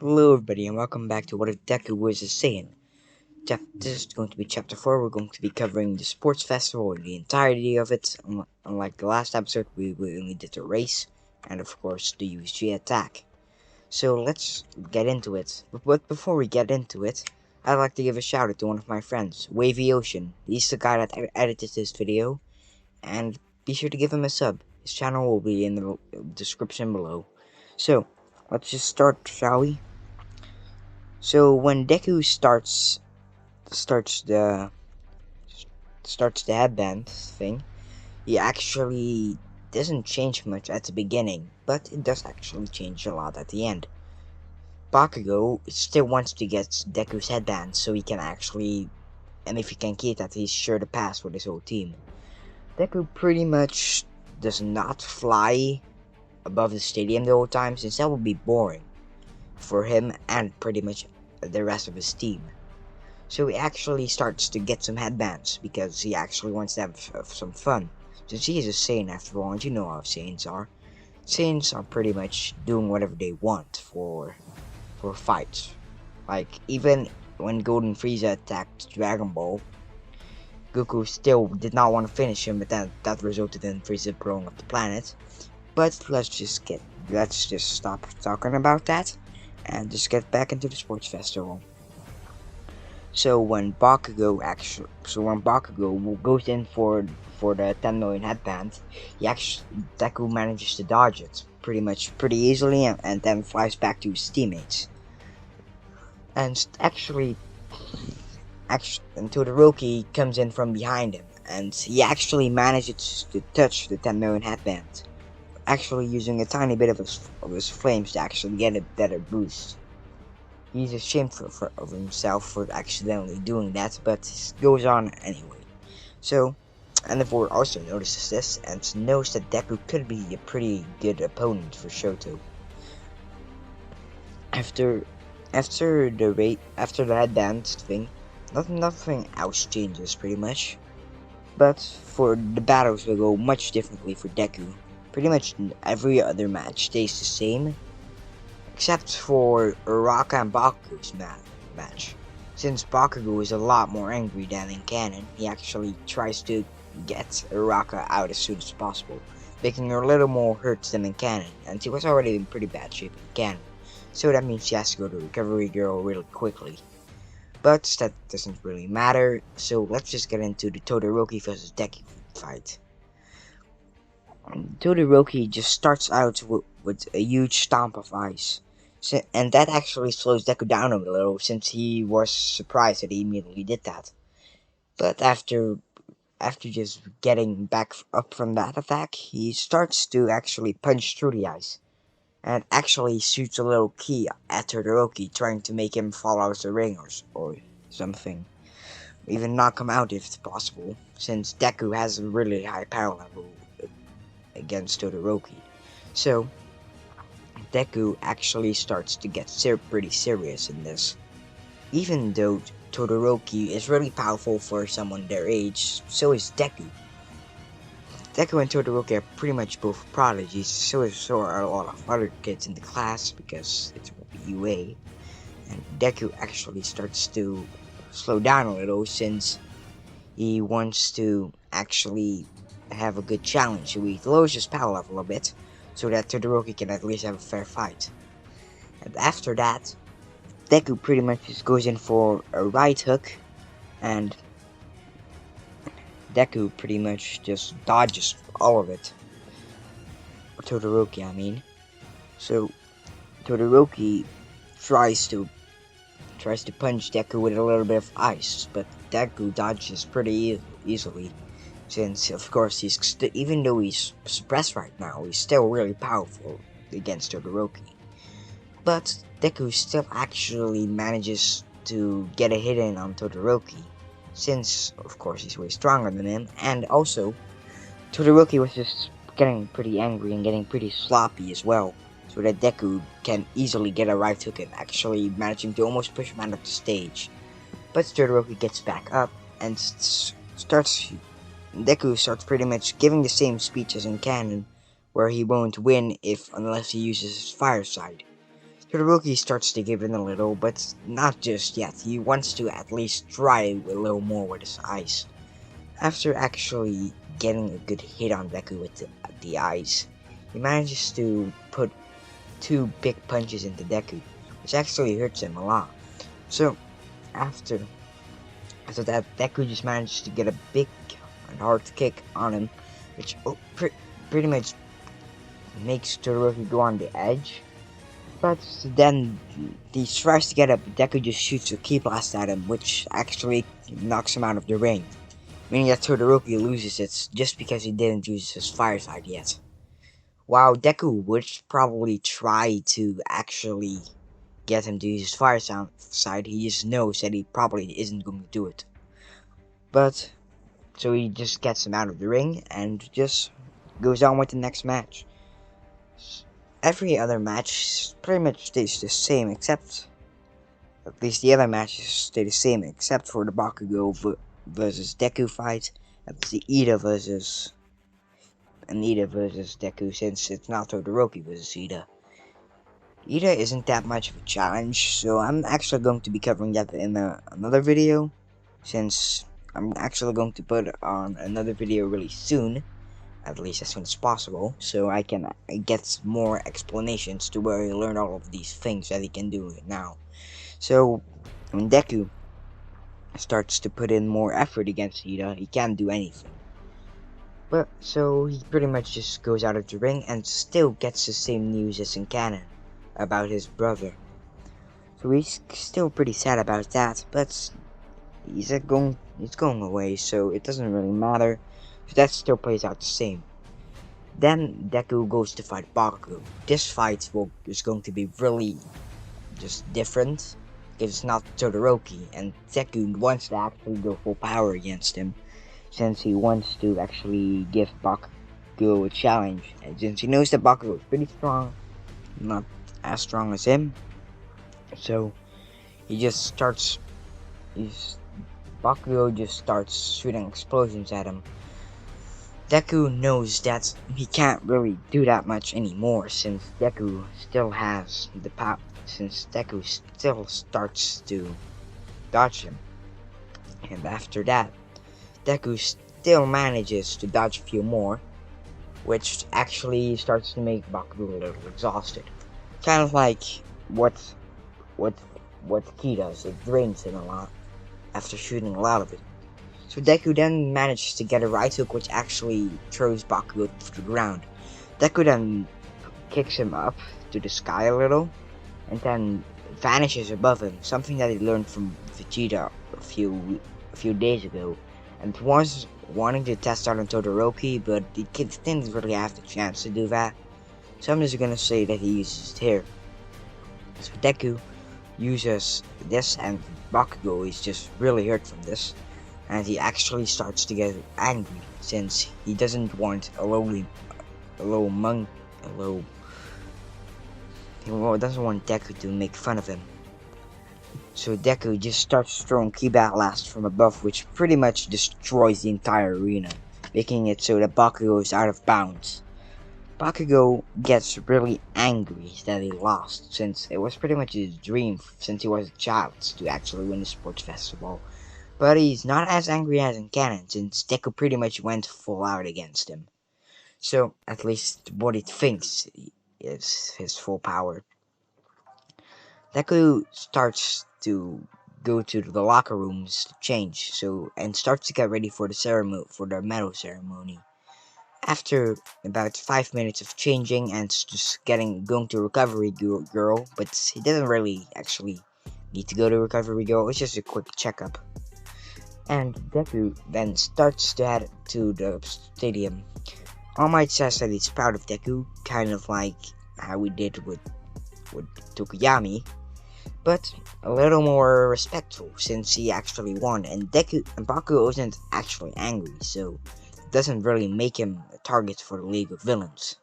Hello everybody and welcome back to What If Deku Was a Saiyan. This is going to be chapter 4. We're going to be covering the sports festival and the entirety of it. Unlike the last episode, we only did the race and of course the USG attack. So let's get into it. But before we get into it, I'd like to give a shout out to one of my friends, Wavy Ocean. He's the guy that edited this video, and be sure to give him a sub. His channel will be in the description below. So, let's just start, shall we? So when Deku starts the headband thing, he actually doesn't change much at the beginning, but it does actually change a lot at the end. Bakugo still wants to get Deku's headband so he can actually, and if he can keep that, he's sure to pass with his whole team. Deku pretty much does not fly above the stadium the whole time, since that would be boring for him and pretty much the rest of his team. So he actually starts to get some headbands because he actually wants to have some fun. Since he is a Saiyan after all, and you know how Saiyans are. Saiyans are pretty much doing whatever they want for fights. Like, even when Golden Frieza attacked Dragon Ball, Goku still did not want to finish him, but that resulted in Frieza blowing up the planet. But let's just stop talking about that and just get back into the sports festival. So when Bakugo goes in for the 10 million headband, Deku manages to dodge it pretty easily, and then flies back to his teammates. And and Todoroki comes in from behind him, and he actually manages to touch the 10 million headband, actually using a tiny bit of his flames to actually get a better boost. He's ashamed of himself for accidentally doing that, but he goes on anyway. So, Endeavor also notices this and knows that Deku could be a pretty good opponent for Shoto. After the headband thing, nothing else changes pretty much. But for the battles will go much differently for Deku. Pretty much every other match stays the same, except for Uraka and Bakugo's match. Since Bakugo is a lot more angry than in canon, he actually tries to get Uraka out as soon as possible, making her a little more hurt than in canon, and she was already in pretty bad shape in canon, so that means she has to go to Recovery Girl really quickly. But that doesn't really matter, so let's just get into the Todoroki vs Deku fight. Todoroki just starts out with a huge stomp of ice. And that actually slows Deku down a little, since he was surprised that he immediately did that. But after just getting back up from that attack, he starts to actually punch through the ice, and actually shoots a little key at Todoroki, trying to make him fall out of the ring or something. Even knock him out if possible, since Deku has a really high power level against Todoroki. So Deku actually starts to get pretty serious in this. Even though Todoroki is really powerful for someone their age, so is Deku. Deku and Todoroki are pretty much both prodigies, so are a lot of other kids in the class because it's UA. And Deku actually starts to slow down a little since he wants to actually have a good challenge, so he lowers his power level a bit, so that Todoroki can at least have a fair fight. And after that, Deku pretty much just goes in for a right hook, and Deku pretty much just dodges all of it. Todoroki, I mean. So Todoroki tries to punch Deku with a little bit of ice, but Deku dodges pretty easily, since of course even though he's suppressed right now, he's still really powerful against Todoroki. But Deku still actually manages to get a hit in on Todoroki, since of course he's way stronger than him, and also Todoroki was just getting pretty angry and getting pretty sloppy as well, so that Deku can easily get a right hook and actually managing to almost push him out of the stage. But Todoroki gets back up and Deku starts pretty much giving the same speech as in canon, where he won't win unless he uses his fire side. Todoroki starts to give in a little, but not just yet. He wants to at least try a little more with his eyes. After actually getting a good hit on Deku with the eyes, he manages to put 2 big punches into Deku, which actually hurts him a lot. So after that, Deku just manages to get a big and hard kick on him, which pretty much makes Todoroki go on the edge. But then he tries to get up, Deku just shoots a ki blast at him, which actually knocks him out of the ring, meaning that Todoroki loses it just because he didn't use his fire side yet. While Deku would probably try to actually get him to use his fire side, he just knows that he probably isn't going to do it. But so he just gets him out of the ring and just goes on with the next match. Every other match pretty much stays the same, except at least the other matches stay the same, except for the Bakugo versus Deku fight. That's the Ida versus Deku, since it's not Todoroki versus Ida. Ida isn't that much of a challenge, so I'm actually going to be covering that in another video, since I'm actually going to put on another video really soon, at least as soon as possible, so I can get more explanations to where he learned all of these things that he can do now. So when Deku starts to put in more effort against Ida, he can't do anything. But so he pretty much just goes out of the ring and still gets the same news as in canon about his brother. So he's still pretty sad about that, but he's going away, so it doesn't really matter. So that still plays out the same. Then Deku goes to fight Bakugo. This fight is going to be really just different, because it's not Todoroki, and Deku wants to actually go full power against him, since he wants to actually give Bakugo a challenge, and since he knows that Bakugo is pretty strong, not as strong as him, so Bakugo just starts shooting explosions at him. Deku knows that he can't really do that much anymore, since Deku still has the power, since Deku still starts to dodge him. And after that, Deku still manages to dodge a few more, which actually starts to make Bakugo a little exhausted. Kind of like what Ki does, it drains him a lot after shooting a lot of it. So Deku then manages to get a right hook, which actually throws Bakugo to the ground. Deku then kicks him up to the sky a little, and then vanishes above him, something that he learned from Vegeta a few days ago, and was wanting to test out on Todoroki, but the kid didn't really have the chance to do that, so I'm just gonna say that he uses it here. So Deku uses this, and Bakugo is just really hurt from this, and he actually starts to get angry, since he doesn't want doesn't want Deku to make fun of him. So Deku just starts throwing ki blast from above, which pretty much destroys the entire arena, making it so that Bakugo is out of bounds. Bakugo gets really angry that he lost, since it was pretty much his dream since he was a child to actually win the sports festival. But he's not as angry as in canon, since Deku pretty much went full out against him. So, at least what he thinks is his full power. Deku starts to go to the locker rooms to change, and starts to get ready for the medal ceremony. After about 5 minutes of changing and just going to recovery girl, but he didn't really actually need to go to recovery girl, it's just a quick checkup. And Deku then starts to head to the stadium. All Might says that he's proud of Deku, kind of like how we did with Tokoyami, but a little more respectful since he actually won, and Bakugo isn't actually angry, so it doesn't really make him a target for the League of Villains.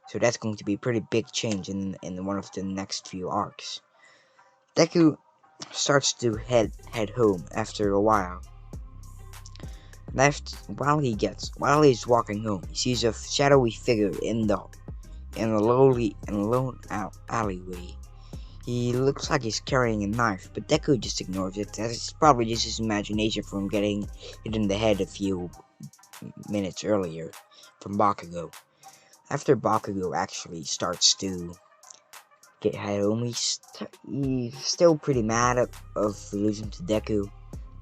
So that's going to be a pretty big change in one of the next few arcs. Deku starts to head home after a while. While he's walking home, he sees a shadowy figure in a lone alleyway. He looks like he's carrying a knife, but Deku just ignores it, as it's probably just his imagination from getting hit in the head a few minutes earlier from Bakugo. After Bakugo actually starts to get home, he's still pretty mad of losing to Deku,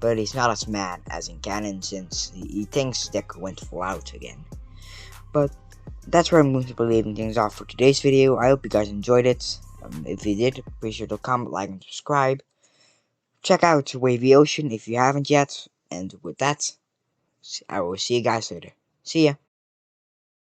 but he's not as mad as in canon since he thinks Deku went full out again. But that's where I'm going to be leaving things off for today's video. I hope you guys enjoyed it. If you did, be sure to comment, like, and subscribe. Check out Wavy Ocean if you haven't yet. And with that, I will see you guys later. See ya.